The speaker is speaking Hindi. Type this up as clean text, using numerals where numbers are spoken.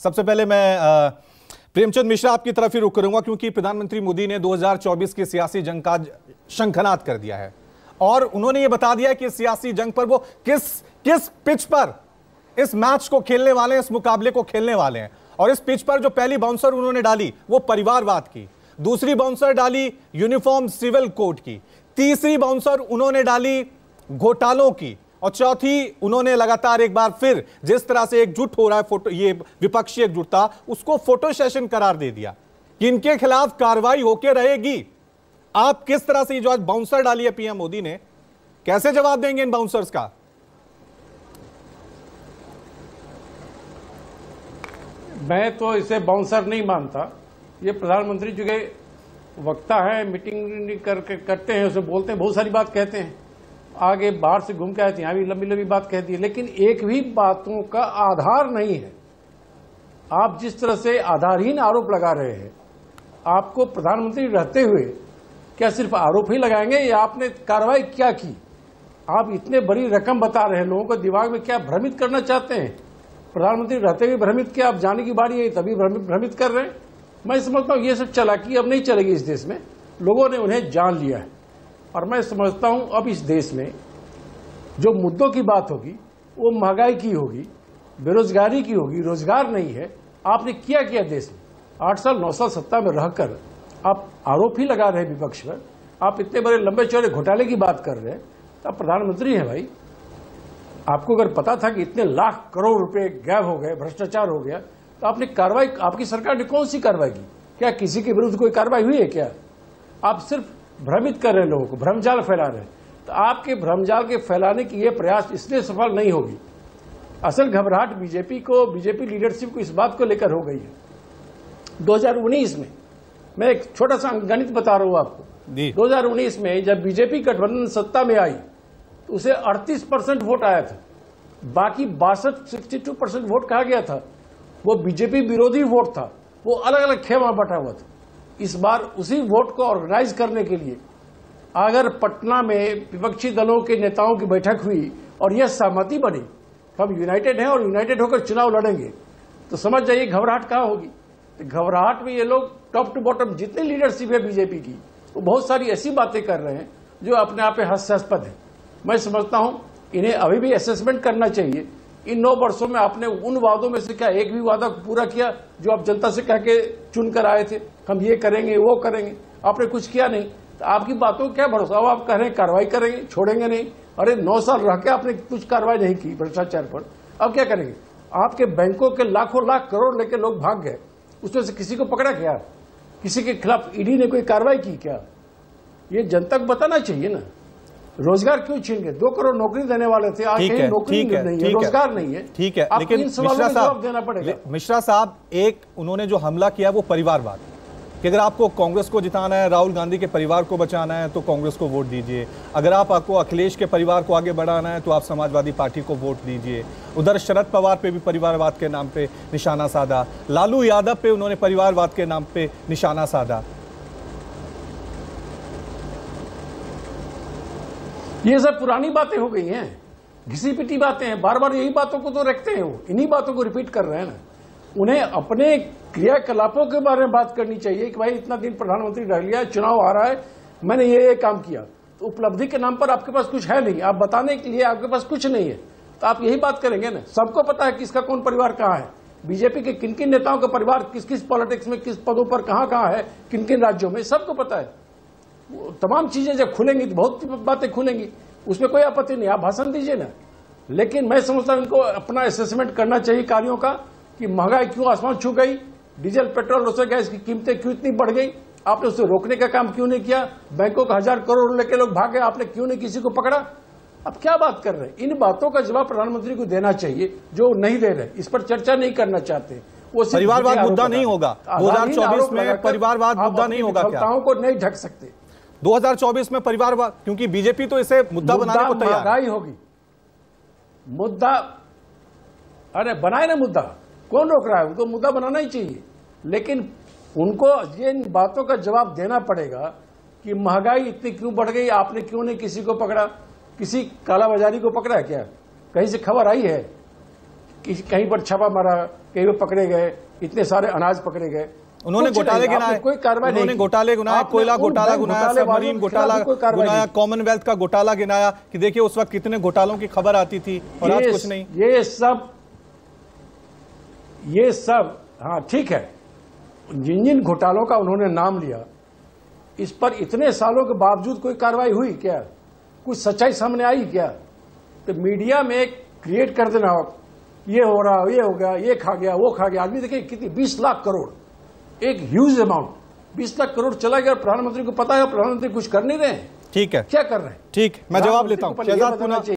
सबसे पहले मैं प्रेमचंद मिश्रा आपकी तरफ ही रुख करूंगा, क्योंकि प्रधानमंत्री मोदी ने 2024 की सियासी जंग का शंखनाद कर दिया है और उन्होंने यह बता दिया कि सियासी जंग पर वो किस पिच पर इस मैच को खेलने वाले हैं, इस मुकाबले को खेलने वाले हैं। और इस पिच पर जो पहली बाउंसर उन्होंने डाली वो परिवारवाद की, दूसरी बाउंसर डाली यूनिफॉर्म सिविल कोड की, तीसरी बाउंसर उन्होंने डाली घोटालों की, और चौथी उन्होंने लगातार एक बार फिर जिस तरह से एकजुट हो रहा है फोटो, ये विपक्षी एकजुटता, उसको फोटो सेशन करार दे दिया कि इनके खिलाफ कार्रवाई होके रहेगी। आप किस तरह से जो आज बाउंसर डाली है पीएम मोदी ने, कैसे जवाब देंगे इन बाउंसर्स का? मैं तो इसे बाउंसर नहीं मानता। ये प्रधानमंत्री जो के वक्ता है, मीटिंग करते हैं, उसे बोलते हैं, बहुत सारी बात कहते हैं, आगे बाहर से घूम के आए थे, यहां भी लंबी लंबी बात कहती है, लेकिन एक भी बातों का आधार नहीं है। आप जिस तरह से आधारहीन आरोप लगा रहे हैं, आपको प्रधानमंत्री रहते हुए क्या सिर्फ आरोप ही लगाएंगे या आपने कार्रवाई क्या की? आप इतने बड़ी रकम बता रहे हैं, लोगों को दिमाग में क्या भ्रमित करना चाहते हैं? प्रधानमंत्री रहते हुए भ्रमित किया, अब जाने की बारी है तभी भ्रमित कर रहे हैं। मैं समझता हूं ये सब चालाकी अब नहीं चलेगी इस देश में, लोगों ने उन्हें जान लिया है। और मैं समझता हूं अब इस देश में जो मुद्दों की बात होगी वो महंगाई की होगी, बेरोजगारी की होगी। रोजगार नहीं है। आपने किया देश में 8 साल 9 साल सत्ता में रहकर आप आरोप ही लगा रहे हैं विपक्ष पर। आप इतने बड़े लंबे चौड़े घोटाले की बात कर रहे हैं, तो आप प्रधानमंत्री हैं भाई। आपको अगर पता था कि इतने लाख करोड़ रुपए गायब हो गए, भ्रष्टाचार हो गया, तो आपने कार्रवाई, आपकी सरकार ने कौन सी कार्रवाई की? क्या किसी के विरुद्ध कोई कार्रवाई हुई है क्या? आप सिर्फ भ्रमित कर रहे हैं लोगों को, भ्रमजाल फैला रहे हैं। तो आपके भ्रमजाल के फैलाने की ये प्रयास इसलिए सफल नहीं होगी। असल घबराहट बीजेपी लीडरशिप को इस बात को लेकर हो गई है। 2019 में मैं एक छोटा सा गणित बता रहा हूं आपको। 2019 में जब बीजेपी गठबंधन सत्ता में आई तो उसे 38% वोट आया था, बाकी 62% वोट कहा गया था वो बीजेपी विरोधी वोट था, वो अलग अलग खेमा बटा हुआ था। इस बार उसी वोट को ऑर्गेनाइज करने के लिए अगर पटना में विपक्षी दलों के नेताओं की बैठक हुई और यह सहमति बनी हम यूनाइटेड हैं और यूनाइटेड होकर चुनाव लड़ेंगे, तो समझ जाइए घबराहट कहां होगी। तो घबराहट में ये लोग टॉप टू बॉटम जितनी लीडरशिप है बीजेपी की, वो बहुत सारी ऐसी बातें कर रहे हैं जो अपने आप में हास्यास्पद है। मैं समझता हूं इन्हें अभी भी असेसमेंट करना चाहिए। इन 9 वर्षों में आपने उन वादों में से क्या एक भी वादा पूरा किया जो आप जनता से कह के चुनकर आए थे? हम ये करेंगे वो करेंगे, आपने कुछ किया नहीं। तो आपकी बातों क्या भरोसा? अब आप कह रहे हैं कार्रवाई करेंगे, छोड़ेंगे नहीं। अरे 9 साल रह के आपने कुछ कार्रवाई नहीं की भ्रष्टाचार पर, अब क्या करेंगे? आपके बैंकों के लाखों लाख करोड़ लेके लोग भाग गए, उसमें से किसी को पकड़ा क्या? किसी के खिलाफ ईडी ने कोई कार्रवाई की क्या? ये जनता को बताना चाहिए ना। रोजगार क्यों छीन गए? 2 करोड़ नौकरी देने वाले थे, आज कहीं नौकरी नहीं है, रोजगार नहीं है। ठीक है, लेकिन मिश्रा साहब देना पड़ेगा। मिश्रा साहब, एक उन्होंने जो हमला किया वो परिवारवाद, कि अगर आपको कांग्रेस को जिताना है, राहुल गांधी के परिवार को बचाना है तो कांग्रेस को वोट दीजिए, अगर आपको अखिलेश के परिवार को आगे बढ़ाना है तो आप समाजवादी पार्टी को वोट दीजिए। उधर शरद पवार पे भी परिवारवाद के नाम पे निशाना साधा, लालू यादव पे उन्होंने परिवारवाद के नाम पे निशाना साधा। ये सब पुरानी बातें हो गई हैं, घिसी पिटी बातें हैं, बार बार यही बातों को तो रखते हैं, वो इन्हीं बातों को रिपीट कर रहे हैं ना। उन्हें अपने क्रियाकलापों के बारे में बात करनी चाहिए कि भाई इतना दिन प्रधानमंत्री रह लिया है, चुनाव आ रहा है, मैंने ये काम किया। तो उपलब्धि के नाम पर आपके पास कुछ है नहीं, आप बताने के लिए आपके पास कुछ नहीं है, तो आप यही बात करेंगे ना। सबको पता है किसका कौन परिवार कहाँ है, बीजेपी के किन किन नेताओं का परिवार किस किस पॉलिटिक्स में किस पदों पर कहाँ है, किन किन राज्यों में, सबको पता है। तमाम चीजें जब खुलेंगी तो बहुत बातें खुलेंगी, उसमें कोई आपत्ति नहीं, आप भाषण दीजिए ना। लेकिन मैं समझता हूं इनको अपना असेसमेंट करना चाहिए कार्यों का कि महंगाई क्यों आसमान छू गई, डीजल पेट्रोल रसोई गैस की कीमतें क्यों इतनी बढ़ गई, आपने उसे रोकने का काम क्यों नहीं किया? बैंकों का 1000 करोड़ लेके लोग भागे, आपने क्यों नहीं किसी को पकड़ा? अब क्या बात कर रहे हैं? इन बातों का जवाब प्रधानमंत्री को देना चाहिए जो नहीं दे रहे, इस पर चर्चा नहीं करना चाहते। वो परिवारवाद मुद्दा नहीं होगा 2024 में, परिवारवाद मुद्दा नहीं होगा क्या? को नहीं ढक सकते 2024 में परिवारवाद, क्योंकि बीजेपी तो इसे मुद्दा बनाने को तैयार महंगाई होगी। मुद्दा अरे बनाए ना, मुद्दा कौन रोक रहा है? उनको मुद्दा बनाना ही चाहिए, लेकिन उनको ये इन बातों का जवाब देना पड़ेगा कि महंगाई इतनी क्यों बढ़ गई, आपने क्यों नहीं किसी को पकड़ा? किसी कालाबाजारी को पकड़ा है क्या? कहीं से खबर आई है? कहीं पर छापा मारा, कहीं पर पकड़े गए, इतने सारे अनाज पकड़े गए। उन्होंने घोटाले गिनाए, कोई कार्रवाई नहीं, उन्होंने घोटाले गिनाया, कोयला घोटाला गिनाया, सबमरीन घोटाला गिनाया, कॉमनवेल्थ का घोटाला गिनाया कि देखिए उस वक्त कितने घोटालों की खबर आती थी और आज कुछ नहीं। ये सब हाँ ठीक है, जिन जिन घोटालों का उन्होंने नाम लिया, इस पर इतने सालों के बावजूद कोई कार्रवाई हुई क्या? कुछ सच्चाई सामने आई क्या? तो मीडिया में क्रिएट कर देना, ये हो रहा, ये हो गया, ये खा गया, वो खा गया। आदमी देखिए कितनी 20 लाख करोड़, एक ह्यूज अमाउंट, 20 लाख करोड़ चला गया। प्रधानमंत्री को पता है, प्रधानमंत्री कुछ कर नहीं रहे हैं। ठीक है, क्या कर रहे हैं? ठीक, मैं जवाब लेता हूं।